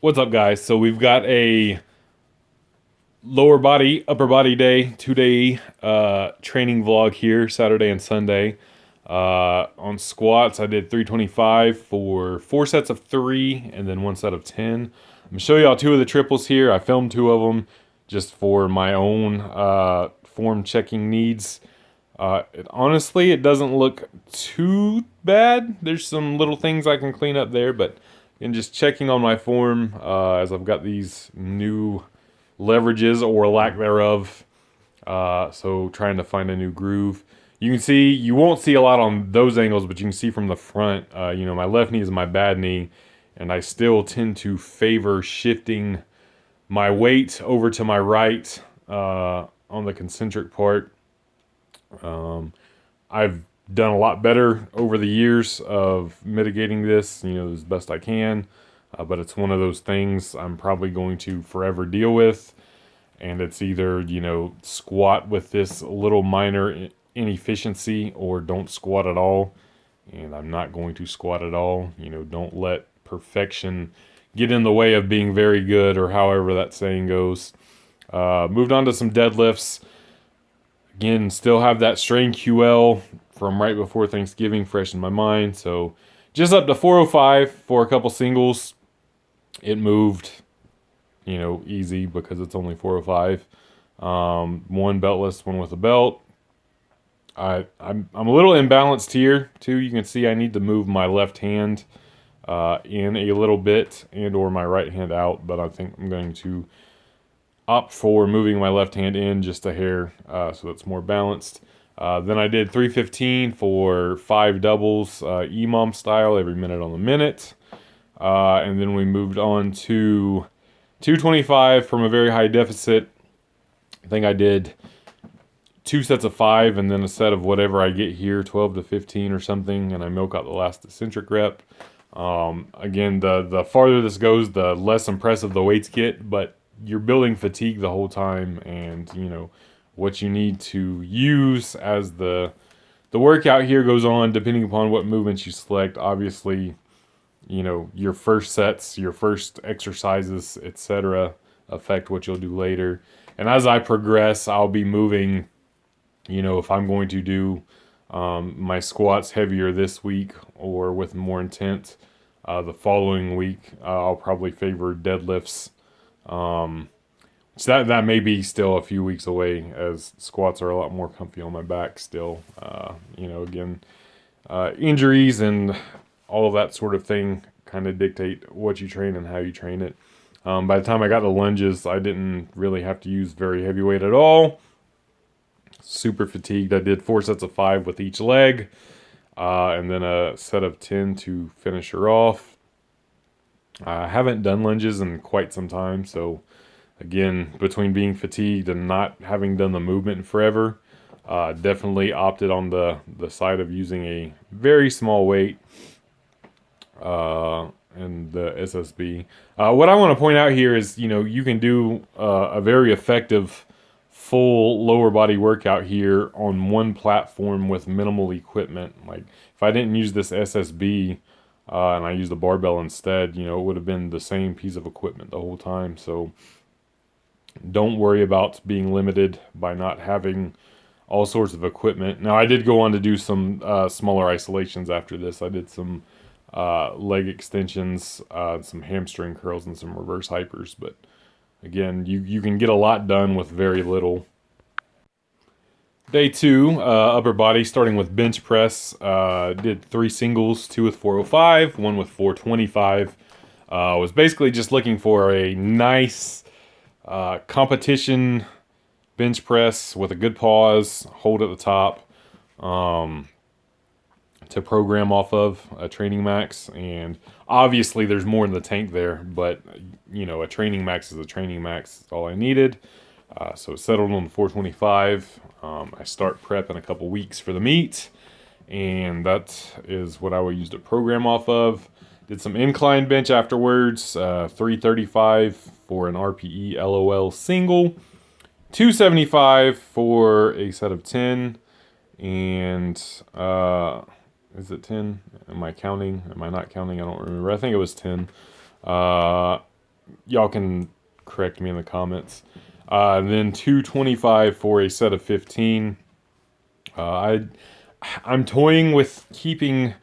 What's up, guys? So we've got a lower body, upper body day, 2-day training vlog here, Saturday and Sunday. On squats, I did 325 for 4 sets of 3 and then 1 set of 10. I'm gonna show y'all 2 of the triples here. I filmed 2 of them just for my own form checking needs. Honestly, it doesn't look too bad. There's some little things I can clean up there, but in just checking on my form as I've got these new leverages or lack thereof. So trying to find a new groove. You can see, you won't see a lot on those angles, but you can see from the front, my left knee is my bad knee, and I still tend to favor shifting my weight over to my right on the concentric part. I've done a lot better over the years of mitigating this, as best I can. But it's one of those things I'm probably going to forever deal with. And it's either, squat with this little minor inefficiency or don't squat at all. And I'm not going to squat at all. Don't let perfection get in the way of being very good, or however that saying goes. Moved on to some deadlifts. Again, still have that strain QL from right before Thanksgiving fresh in my mind. So just up to 405 for a couple singles. It moved, easy because it's only 405. One beltless, one with a belt. I'm a little imbalanced here too. You can see I need to move my left hand in a little bit and or my right hand out, but I think I'm going to opt for moving my left hand in just a hair so it's more balanced. Then I did 315 for 5 doubles, EMOM style, every minute on the minute. And then we moved on to 225 from a very high deficit. I think I did 2 sets of 5 and then a set of whatever I get here, 12 to 15 or something, and I milk out the last eccentric rep. Again, the farther this goes, the less impressive the weights get, but you're building fatigue the whole time, and what you need to use as the workout here goes on, depending upon what movements you select. Obviously, your first sets, your first exercises, etc., affect what you'll do later. And as I progress, I'll be moving, if I'm going to do my squats heavier this week or with more intent the following week, I'll probably favor deadlifts. So that may be still a few weeks away, as squats are a lot more comfy on my back still. Again, injuries and all of that sort of thing kind of dictate what you train and how you train it. By the time I got to lunges, I didn't really have to use very heavy weight at all. Super fatigued. I did 4 sets of 5 with each leg, and then a set of 10 to finish her off. I haven't done lunges in quite some time, so again, between being fatigued and not having done the movement in forever, definitely opted on the side of using a very small weight and the SSB. What I want to point out here is, you can do a very effective full lower body workout here on one platform with minimal equipment. Like if I didn't use this SSB and I used the barbell instead, it would have been the same piece of equipment the whole time. So don't worry about being limited by not having all sorts of equipment. Now, I did go on to do some smaller isolations after this. I did some leg extensions, some hamstring curls, and some reverse hypers. But again, you can get a lot done with very little. Day 2, upper body, starting with bench press. Did 3 singles, 2 with 405, 1 with 425. Was basically just looking for a nice competition bench press with a good pause, hold at the top, to program off of a training max. And obviously there's more in the tank there, but a training max is a training max. That's all I needed. So it settled on 425. I start prep in a couple weeks for the meet, and that is what I will use to program off of. Did some incline bench afterwards, 335 for an RPE LOL single, 275 for a set of 10, and is it 10? Am I counting? Am I not counting? I don't remember. I think it was 10. y'all can correct me in the comments. Then 225 for a set of 15. I'm toying with keeping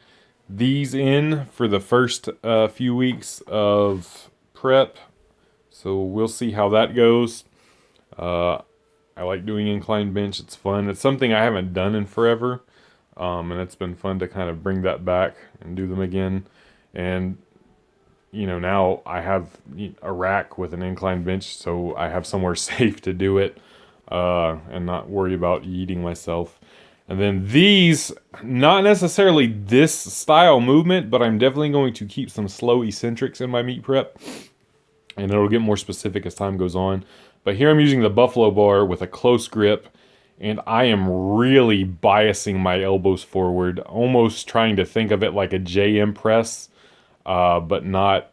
these in for the first few weeks of prep, so we'll see how that goes. I like doing incline bench. It's fun. It's something I haven't done in forever, and it's been fun to kind of bring that back and do them again. And now I have a rack with an incline bench, so I have somewhere safe to do it, and not worry about yeeting myself. And then these, not necessarily this style movement, but I'm definitely going to keep some slow eccentrics in my meat prep, and it'll get more specific as time goes on. But here I'm using the buffalo bar with a close grip, and I am really biasing my elbows forward, almost trying to think of it like a JM press, but not,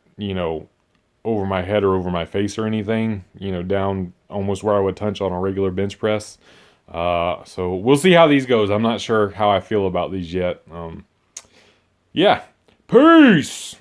over my head or over my face or anything, down almost where I would touch on a regular bench press. So we'll see how these goes. I'm not sure how I feel about these yet. Yeah. Peace!